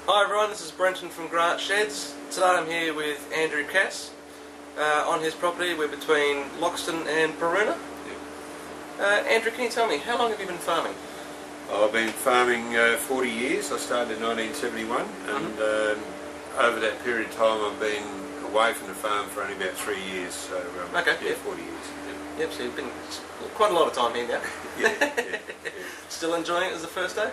Hi everyone, this is Brenton from Grant Sheds. Today I'm here with Andrew Cass. On his property, we're between Loxton and Baruna. Yep. Andrew, can you tell me, how long have you been farming? I've been farming 40 years. I started in 1971 and over that period of time I've been away from the farm for only about 3 years. So okay, yeah, 40 years. Yep, so you've been quite a lot of time here now. Yeah. Still enjoying it as the first day?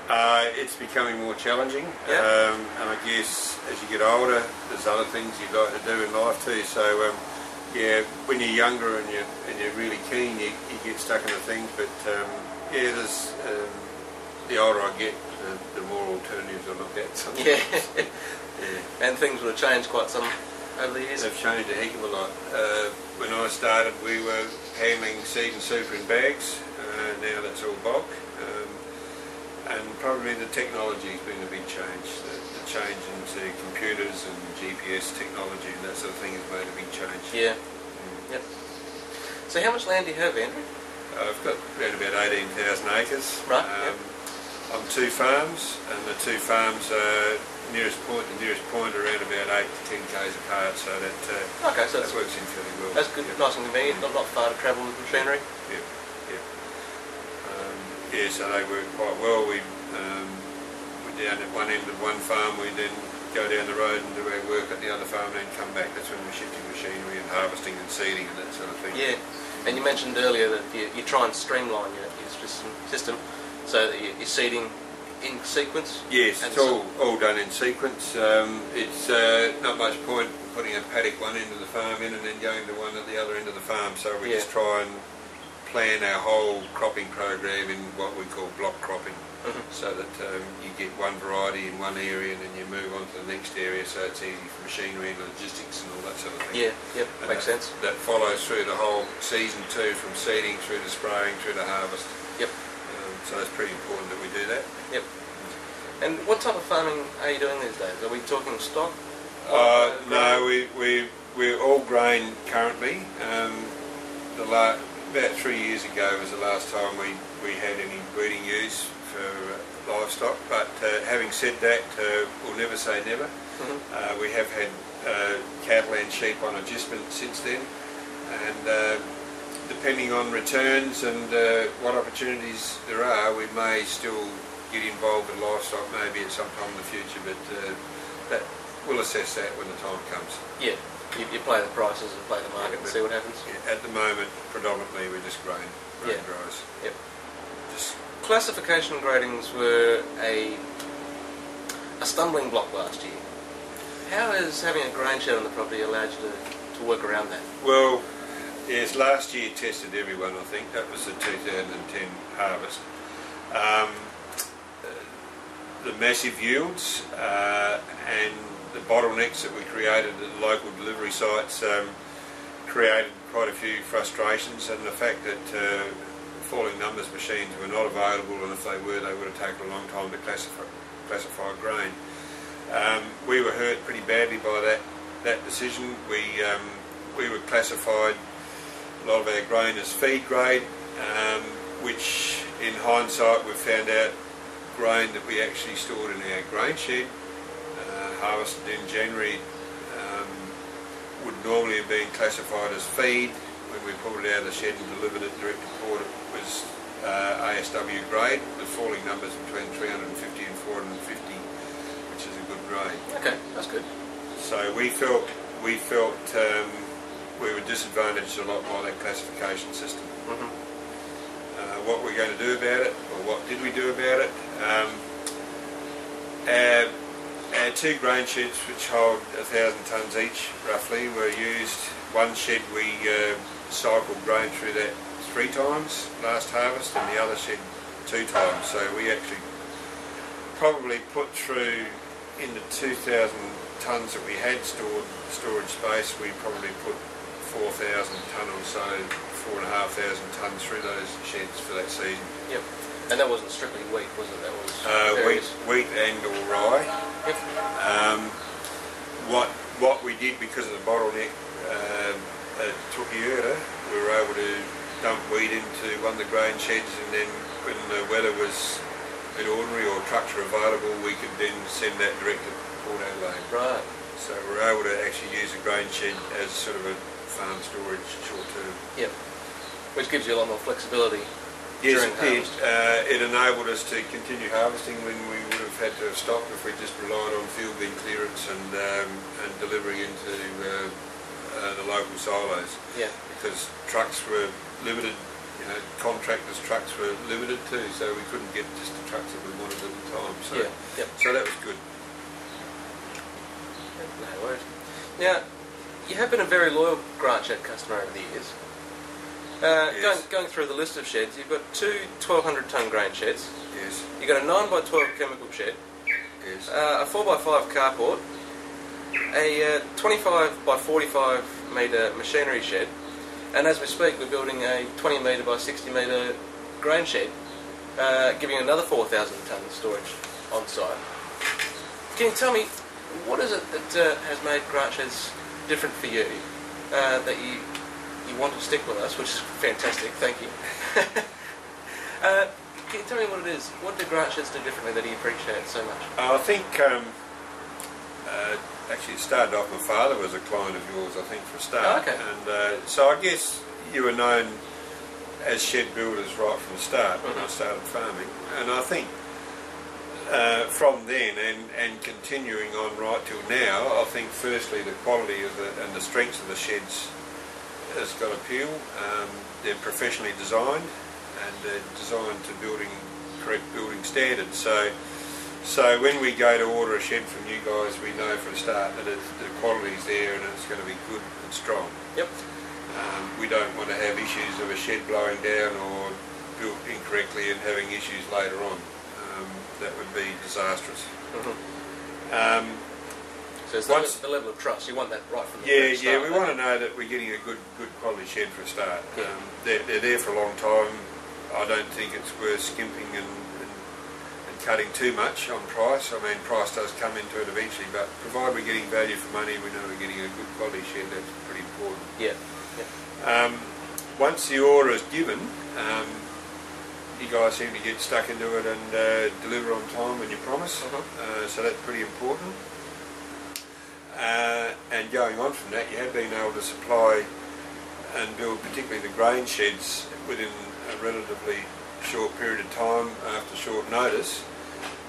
It's becoming more challenging, yeah. And I guess as you get older there's other things you'd like to do in life too. So yeah, when you're younger and you're really keen, you get stuck into things. But yeah, there's the older I get, the more alternatives I look at sometimes. Yeah. Yeah. And things would have changed quite some over the years. They've changed a heck of a lot. When I started we were handling seed and super in bags. Now that's all bulk. And probably the technology has been a big change. The change into computers and GPS technology and that sort of thing has made a big change. Yeah. Yep. So how much land do you have, Andrew? I've got around about 18,000 acres. Right. On 2 farms, and the 2 farms are the nearest point are around about 8 to 10 k's apart, so that okay, so that works in fairly well. That's good, nice and convenient, not far to travel with machinery. Yeah. Yeah, so they work quite well. We're down at one end of one farm, we then go down the road and do our work at the other farm and then come back. That's when we're shifting machinery and harvesting and seeding and that sort of thing. Yeah, and you mentioned earlier that you try and streamline your system so that you're seeding in sequence. Yes, it's all done in sequence. It's not much point putting a paddock one end of the farm in and then going to one at the other end of the farm, so we just try and plan our whole cropping program in what we call block cropping, so that you get one variety in one area and then you move on to the next area, so it's easy for machinery and logistics and all that sort of thing. Yeah, yep, makes sense. That follows through the whole season too, from seeding through to spraying through to harvest. Yep. So it's pretty important that we do that. Yep. And what type of farming are you doing these days? Are we talking stock? No, we're all grain currently. About 3 years ago was the last time we had any breeding ewes for livestock, but having said that, we'll never say never. We have had cattle and sheep on adjustment since then, and depending on returns and what opportunities there are, we may still get involved in livestock maybe at some time in the future, but that we'll assess that when the time comes. Yeah. You play the prices and play the market and see what happens? Yeah, at the moment, predominantly we're just grain growers. Yep. Classification gradings were a stumbling block last year. How has having a grain shed on the property allowed you to work around that? Well, yes, last year tested everyone, I think. That was the 2010 harvest. The massive yields and the bottlenecks that we created at the local delivery sites created quite a few frustrations, and the fact that falling numbers machines were not available, and if they were, they would have taken a long time to classify grain. We were hurt pretty badly by that decision. We were classified a lot of our grain as feed grade, which in hindsight we've found out grain that we actually stored in our grain shed harvested in January would normally have been classified as feed. When we pulled it out of the shed and delivered it direct to port, it was ASW grade with falling numbers between 350 and 450, which is a good grade. Okay, that's good. So we felt we were disadvantaged a lot by that classification system. What we're going to do about it, or what did we do about it? Our 2 grain sheds, which hold 1,000 tonnes each roughly, were used. One shed we cycled grain through that 3 times last harvest, and the other shed 2 times. So we actually probably put through, in the 2,000 tonnes that we had storage space, we probably put 4,000 tonne or so, 4,500 tonnes through those sheds for that season. Yep. And that wasn't strictly wheat, was it? That was wheat and or rye. Yep. What we did, because of the bottleneck at Tukiura, we were able to dump wheat into one of the grain sheds, and then when the weather was in ordinary or trucks are available, we could then send that direct to Port Adelaide. Right. So we're able to actually use a grain shed as sort of a farm storage short term. Yep. Which gives you a lot more flexibility. Yes, during it did. harvest. It enabled us to continue harvesting when we would have had to have stopped if we just relied on field bin clearance and delivery into the local silos. Yeah. Because trucks were limited, contractors' trucks were limited too, so we couldn't get just the trucks that we wanted at the time. So, Yeah. Yep. so that was good. No worries. Now, you have been a very loyal grant shed customer over the years. Yes. Going through the list of sheds, you've got two 1,200 tonne grain sheds. Yes. You've got a 9 by 12 chemical shed. Yes. A 4 by 5 carport. A 25 by 45 metre machinery shed. And as we speak, we're building a 20 metre by 60 metre grain shed, giving you another 4,000 tonne storage on site. Can you tell me, what is it that has made grant sheds different for you, that you want to stick with us, which is fantastic, thank you. Can you tell me what it is? What do grant sheds do differently that you appreciate so much? I think, actually it started off, my father was a client of yours, I think, for a start. Oh, okay. And so I guess you were known as shed builders right from the start when I started farming. And I think from then and continuing on right till now, I think firstly the quality of and the strengths of the sheds has got appeal. They're professionally designed and they're designed to correct building standards. So when we go to order a shed from you guys, we know from the start that the quality's there and it's going to be good and strong. Yep. We don't want to have issues of a shed blowing down or built incorrectly and having issues later on. That would be disastrous. So it's the level of trust. You want that right from the very start. Yeah, we want to know that we're getting a good quality shed for a start. Yeah. They're there for a long time. I don't think it's worth skimping and cutting too much on price. I mean, price does come into it eventually, but provided we're getting value for money, we know we're getting a good quality shed. That's pretty important. Yeah. Once the order is given, you guys seem to get stuck into it and deliver on time when you promise. So that's pretty important. And going on from that, you have been able to supply and build particularly the grain sheds within a relatively short period of time after short notice.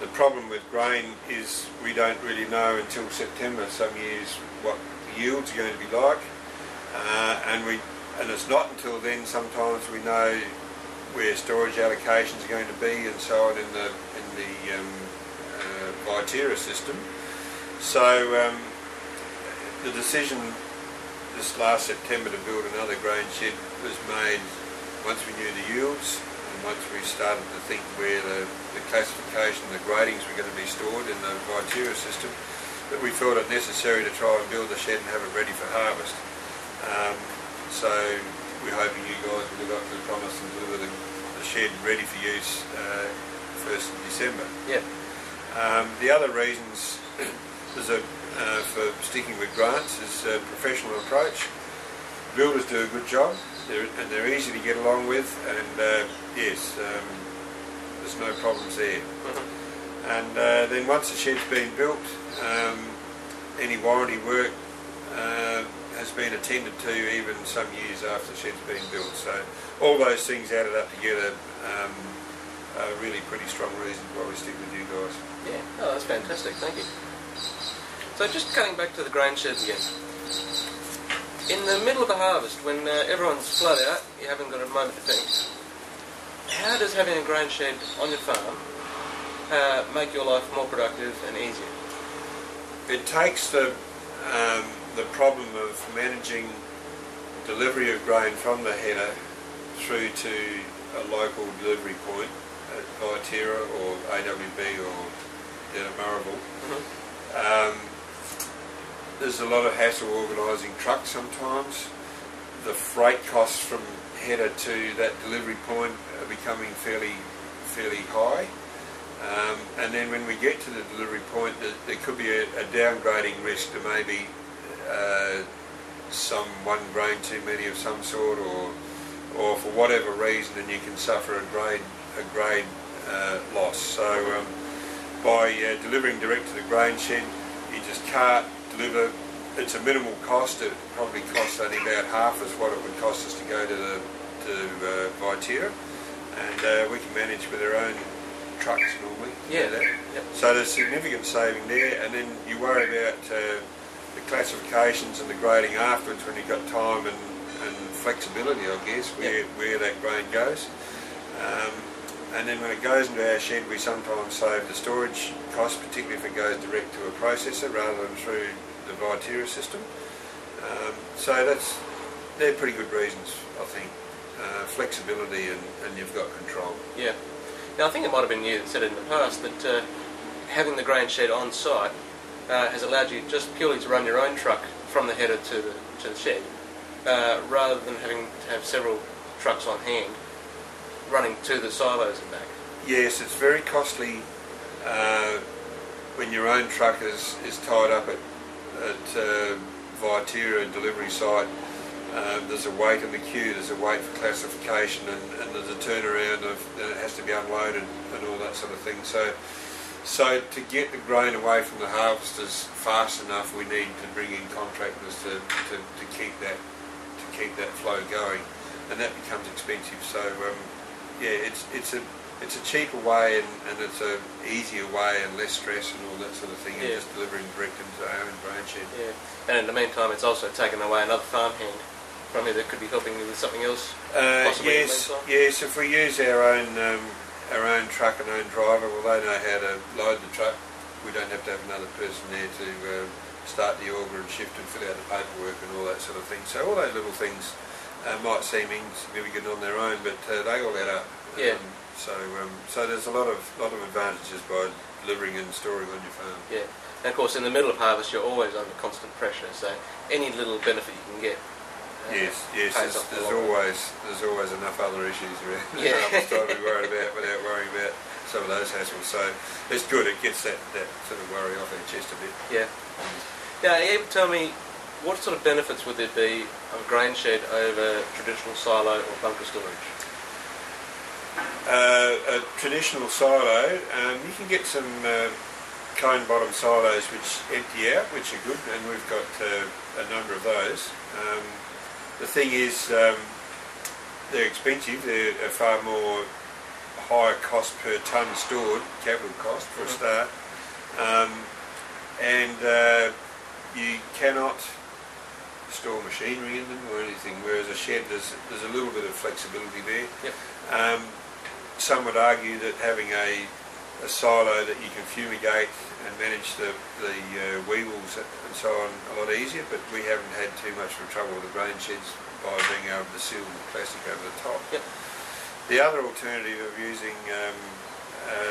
The problem with grain is we don't really know until September some years what the yields are going to be like, and it's not until then sometimes we know where storage allocations are going to be and so on in the Vitera system. So the decision this last September to build another grain shed was made once we knew the yields and once we started to think where the classification, the gradings were going to be stored in the Vitera system, that we felt it necessary to try and build the shed and have it ready for harvest. So we're hoping you guys will live up to the promise and deliver the shed ready for use 1st of December. Yeah. The other reasons for sticking with grants is a professional approach. Builders do a good job and they're easy to get along with, and yes, there's no problems there. And then once the shed's been built, any warranty work has been attended to even some years after the shed's been built. So all those things added up together are really pretty strong reasons why we stick with you guys. Yeah, oh, that's fantastic, thank you. So just cutting back to the grain shed again. In the middle of a harvest, when everyone's flat out, you haven't got a moment to think, how does having a grain shed on your farm make your life more productive and easier? It takes the problem of managing delivery of grain from the header through to a local delivery point at Vitera or AWB or down at Marrable. There's a lot of hassle organising trucks sometimes. The freight costs from header to that delivery point are becoming fairly high. And then when we get to the delivery point, there could be a downgrading risk to maybe one grain too many of some sort, or for whatever reason, and you can suffer a grade loss. So by delivering direct to the grain shed, you just cart, deliver. It's a minimal cost. It probably costs only about half as what it would cost us to go to Viterra, and we can manage with our own trucks normally. Yeah. Yep. So there's significant saving there, and then you worry about the classifications and the grading afterwards when you've got time and flexibility, I guess, where that grain goes. And then when it goes into our shed, we sometimes save the storage cost, particularly if it goes direct to a processor rather than through the Viterra system. So they're pretty good reasons, I think. Flexibility and you've got control. Yeah. Now I think it might have been you that said it in the past that having the grain shed on site has allowed you just purely to run your own truck from the header to the shed, rather than having to have several trucks on hand running to the silos and back. Yes, it's very costly when your own truck is tied up at Viterra delivery site. There's a wait in the queue, there's a wait for classification, and there's a turnaround of it has to be unloaded and all that sort of thing. So to get the grain away from the harvesters fast enough, we need to bring in contractors to keep that flow going, and that becomes expensive. So yeah, it's a cheaper way and it's a easier way and less stress and all that sort of thing, and just delivering direct into our own grain shed. Yeah, and in the meantime, it's also taken away another farmhand from you that could be helping you with something else. Yes. If we use our own truck and own driver, well, they know how to load the truck. We don't have to have another person there to start the auger and shift and fill out the paperwork and all that sort of thing. So all those little things might seem insignificant on their own, but they all add up. Yeah. So there's a lot of advantages by delivering and storing on your farm. Yeah, and of course in the middle of harvest you're always under constant pressure. So any little benefit you can get. Yes. There's always enough other issues around harvest time to be worried about without worrying about some of those hassles. So it's good. It gets that sort of worry off our chest a bit. Yeah. Now, are you able to tell me what sort of benefits would there be of a grain shed over traditional silo or bunker storage? A traditional silo, you can get some cone bottom silos which empty out, which are good, and we've got a number of those. The thing is, they're expensive. They're a far more higher cost per tonne stored, capital cost for a start, and you cannot store machinery in them or anything, whereas a shed there's a little bit of flexibility there. Yep. Some would argue that having a silo that you can fumigate and manage the weevils and so on a lot easier, but we haven't had too much of trouble with the grain sheds by being able to seal the plastic over the top. Yep. The other alternative of using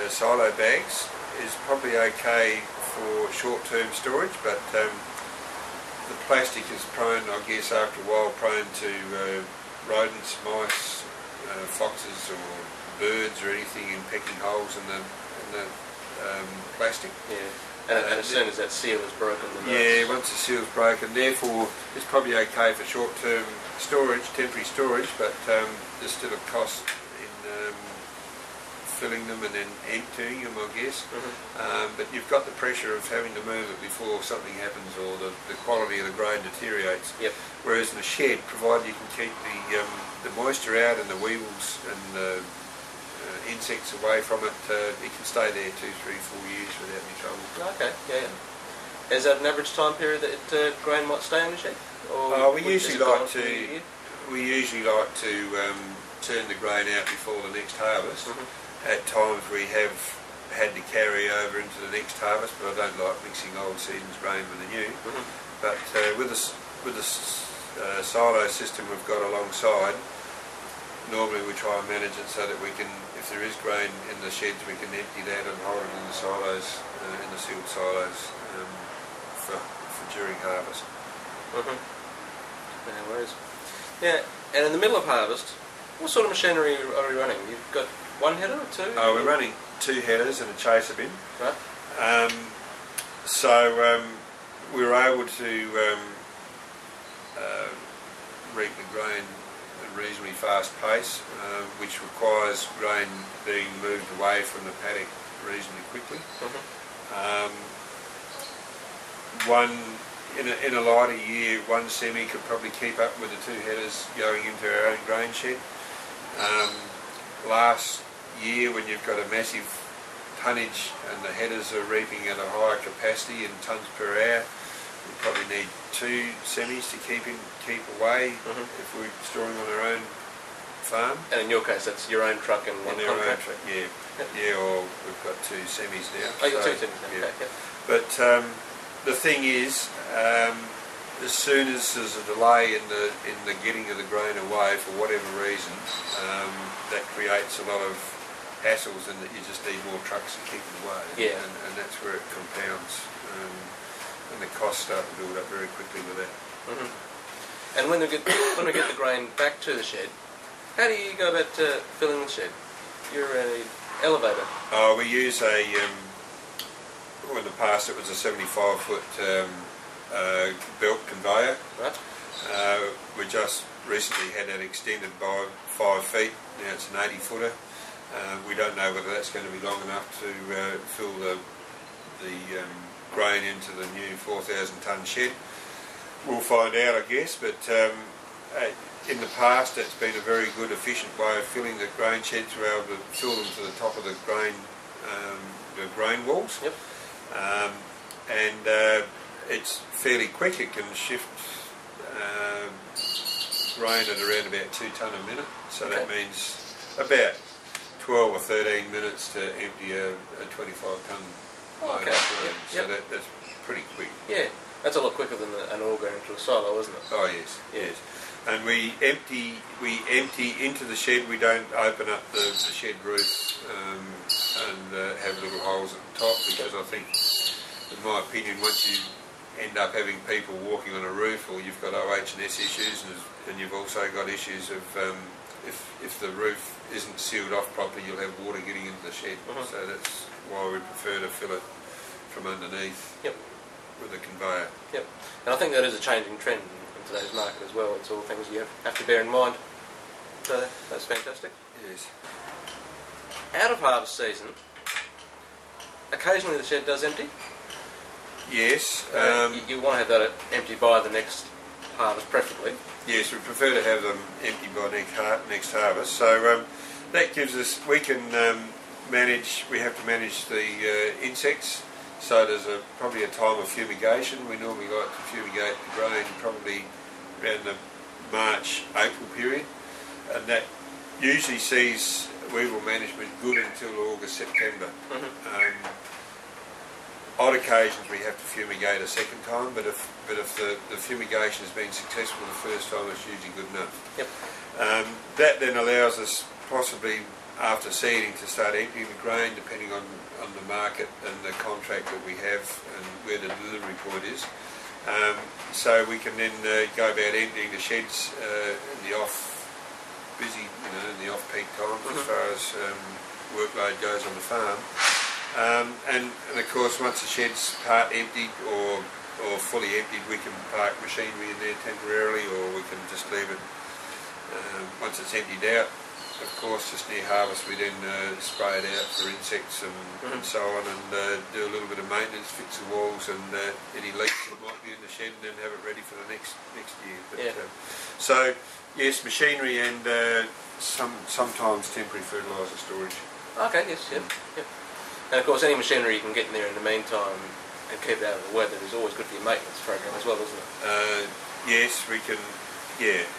silo bags is probably okay for short-term storage, but the plastic is prone, I guess, after a while, prone to rodents, mice, foxes or birds or anything in pecking holes in the plastic. Yeah, and as soon as that seal is broken, once the seal's broken, therefore it's probably okay for short-term storage, temporary storage, but there's still a cost in filling them and then emptying them, I guess. But you've got the pressure of having to move it before something happens or the quality of the grain deteriorates. Yep. Whereas in a shed, provided you can keep the moisture out and the weevils and the insects away from it, it can stay there 2, 3, 4 years without any trouble. Okay, yeah. Is that an average time period that grain might stay in the shed? Or we usually like to turn the grain out before the next harvest. At times we have had to carry over into the next harvest, but I don't like mixing old season's grain with the new. But with the silo system we've got alongside, normally we try and manage it so that we can, if there is grain in the sheds, we can empty that and hold it in the silos, in the sealed silos for during harvest. No worries. Yeah, and in the middle of harvest, what sort of machinery are we running? You've got one header or two? We're running 2 headers and a chaser bin. Right. So we were able to reap the grain a reasonably fast pace, which requires grain being moved away from the paddock reasonably quickly. In a lighter year, one semi could probably keep up with the two headers going into our own grain shed. Last year, when you've got a massive tonnage and the headers are reaping at a higher capacity in tonnes per hour, we probably need two semis to keep away if we're storing on our own farm. And in your case, that's your own truck and one contract truck? Yeah, or we've got two semis now. Oh, you've got two semis now, yeah. Okay. But the thing is, as soon as there's a delay in the getting of the grain away for whatever reason, that creates a lot of hassles, and that you just need more trucks to keep it away. Yeah. And that's where it compounds, and the costs start to build up very quickly with that. And when we get the grain back to the shed, how do you go about filling the shed? You're an elevator. Oh, we use a well, in the past it was a 75-foot belt conveyor. Right. We just recently had that extended by 5 feet. Now it's an 80-footer. We don't know whether that's going to be long enough to fill the grain into the new 4,000-tonne shed. We'll find out, I guess, but in the past it's been a very good, efficient way of filling the grain sheds. We're able to fill them to the top of the grain walls. Yep. And it's fairly quick. It can shift grain at around about 2 tonne a minute, so that means about 12 or 13 minutes to empty a 25-tonne load of grain. So that's pretty quick. Yeah, that's a lot quicker than an all going into a silo, isn't it? Oh yes, yes. And we empty into the shed. We don't open up the shed roof and have little holes at the top, because I think, in my opinion, once you end up having people walking on a roof, or you've got OH&S issues, and you've also got issues of if the roof isn't sealed off properly, you'll have water getting into the shed. So that's why we prefer to fill it from underneath with a conveyor. Yep. And I think that is a changing trend in today's market as well. It's all things you have to bear in mind. So that's fantastic. Yes. Out of harvest season, occasionally the shed does empty. Yes. You want to have that empty by the next harvest, preferably. Yes, we prefer to have them empty by next harvest. So that gives us, we can manage. We have to manage the insects. So there's probably a time of fumigation. We normally like to fumigate the grain probably around the March-April period, and that usually sees weevil management good until August-September. Odd occasions we have to fumigate a second time, but if the fumigation has been successful the first time, it's usually good enough. Yep. That then allows us, possibly after seeding, to start emptying the grain, depending on the market and the contract that we have and where the delivery point is. So we can then go about emptying the sheds in the off-busy, in the off-peak times as far as workload goes on the farm. And of course, once the shed's part emptied or fully emptied, we can park machinery in there temporarily, or we can just leave it once it's emptied out. Of course, just near harvest, we then spray it out for insects and so on, and do a little bit of maintenance, fix the walls and any leaks that might be in the shed, and then have it ready for the next year. But, so yes, machinery and sometimes temporary fertiliser storage. Okay, yes, yep. And of course, any machinery you can get in there in the meantime and keep it out of the weather is always good for your maintenance program as well, isn't it? Yes, we can. Yeah.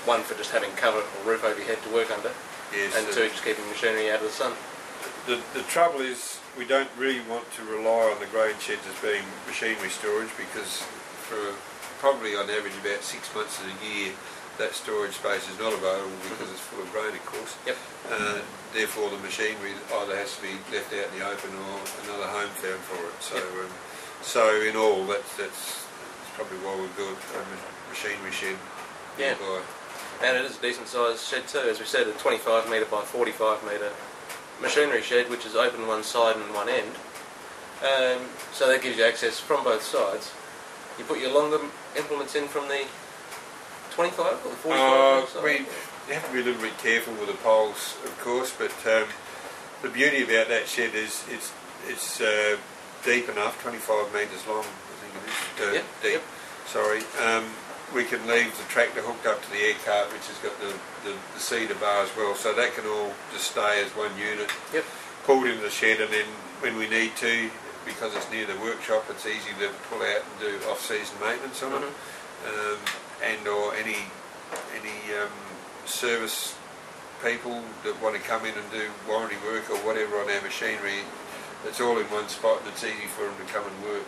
One, for just having cover or roof over your head to work under, and two, just keeping machinery out of the sun. The trouble is, we don't really want to rely on the grain sheds as being machinery storage, because for probably on average about 6 months of the year, that storage space is not available because it's full of grain, of course. Yep. Therefore, the machinery either has to be left out in the open or another home found for it. So, so in all, that's probably why we built a machinery shed nearby. And it is a decent sized shed too. As we said, a 25 metre by 45 metre machinery shed, which is open one side and one end. So that gives you access from both sides. You put your longer implements in from the 25 or 45? We have to be a little bit careful with the poles, of course, but the beauty about that shed is it's deep enough, 25 metres long, I think it is, deep. Yep. Sorry. We can leave the tractor hooked up to the air cart, which has got the cedar bar as well, so that can all just stay as one unit. Yep. Pulled into the shed, and then when we need to, because it's near the workshop, it's easy to pull out and do off-season maintenance on it, and or any service people that want to come in and do warranty work or whatever on our machinery. It's all in one spot, and it's easy for them to come and work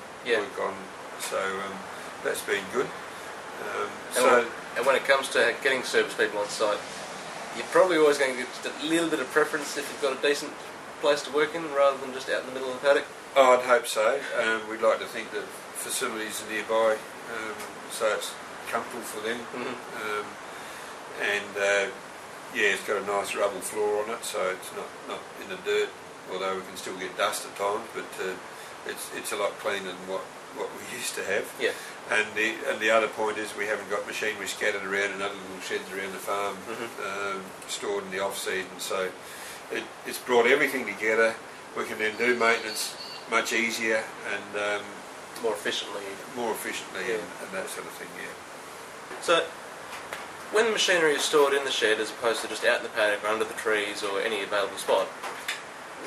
on. So that's been good. And when it comes to getting service people on site, you're probably always going to get just a little bit of preference if you've got a decent place to work in rather than just out in the middle of the paddock. Oh, I'd hope so. We'd like to think that facilities are nearby, so it's comfortable for them. It's got a nice rubble floor on it, so it's not in the dirt, although we can still get dust at times, but it's a lot cleaner than what we used to have. Yeah. And the other point is we haven't got machinery scattered around in other little sheds around the farm, stored in the off season. So it's brought everything together. We can then do maintenance much easier and more efficiently. And that sort of thing. Yeah. So when the machinery is stored in the shed as opposed to just out in the paddock or under the trees or any available spot,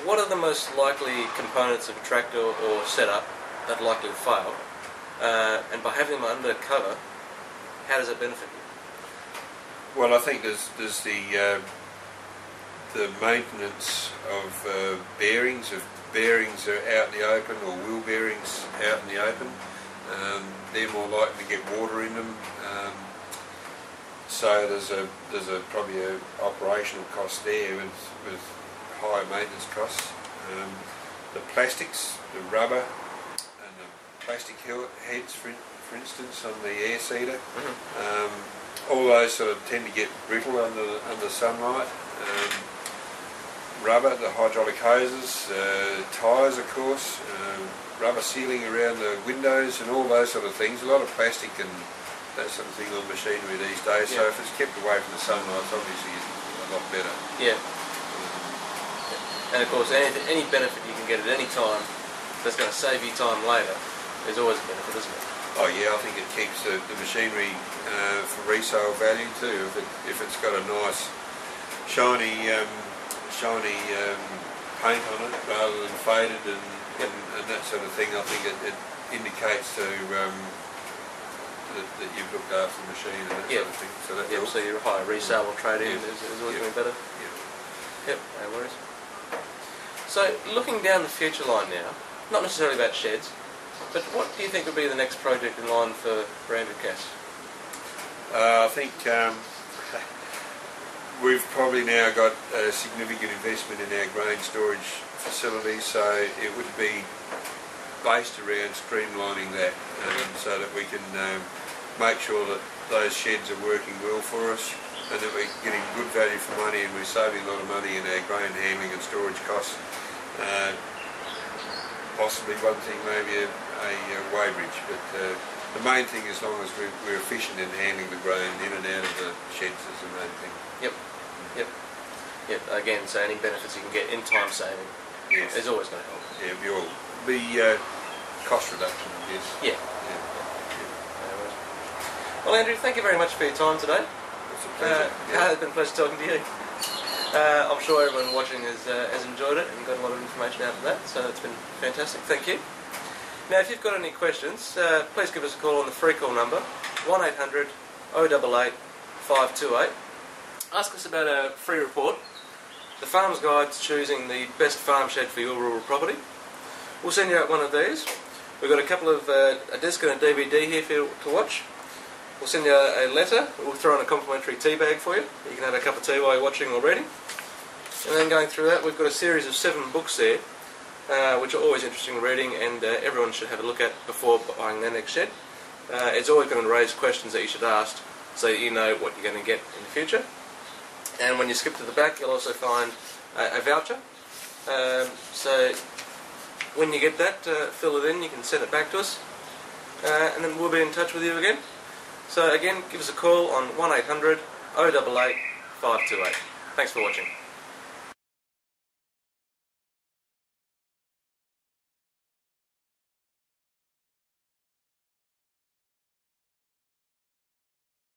what are the most likely components of a tractor or setup that are likely to fail? And by having them under cover, how does it benefit you? Well, I think there's the maintenance of bearings. If bearings are out in the open, or wheel bearings out in the open, they're more likely to get water in them. So there's probably a operational cost there with higher maintenance costs. The plastics, the rubber, plastic heads, for instance, on the air seeder. All those sort of tend to get brittle under sunlight. Rubber, the hydraulic hoses, tyres, of course, rubber sealing around the windows, and all those sort of things. A lot of plastic and that sort of thing on machinery these days. So if it's kept away from the sunlight, it's obviously a lot better. Yeah. And of course, any benefit you can get at any time that's going to save you time later. There's always a benefit, isn't it? Oh yeah, I think it keeps the machinery for resale value too. If it's got a nice shiny paint on it rather than faded and that sort of thing, I think it indicates to that you've looked after the machine and that sort of thing. So that so your higher resale or trade-in is always going to be better. Yep, no worries. So looking down the future line now, not necessarily about sheds, but what do you think would be the next project in line for Branded Cass? I think we've probably now got a significant investment in our grain storage facility, so it would be based around streamlining that, so that we can make sure that those sheds are working well for us and that we're getting good value for money and we're saving a lot of money in our grain handling and storage costs. Possibly one thing, maybe a weighbridge, but the main thing, as long as we're efficient in handling the grain in and out of the sheds, is the main thing. Yep. Again, so any benefits you can get in time saving is always going to help. Yeah, it'll be cost reduction, I guess. Yeah. Well, Andrew, thank you very much for your time today. It's a pleasure. It's been a pleasure talking to you. I'm sure everyone watching has enjoyed it and got a lot of information out of that, so it's been fantastic. Thank you. Now, if you've got any questions, please give us a call on the free call number 1800 088 528. Ask us about a free report, the Farmer's Guide to Choosing the Best Farm Shed for Your Rural Property. We'll send you out one of these. We've got a couple of a disc and a DVD here for you to watch. We'll send you a letter. We'll throw in a complimentary tea bag for you. You can have a cup of tea while you're watching or reading. And then going through that, we've got a series of 7 books there, which are always interesting reading, and everyone should have a look at before buying their next shed. It's always going to raise questions that you should ask, so that you know what you're going to get in the future. And when you skip to the back, you'll also find a voucher. So when you get that, fill it in, you can send it back to us, and then we'll be in touch with you again. So again, give us a call on 1800 088 528. Thanks for watching.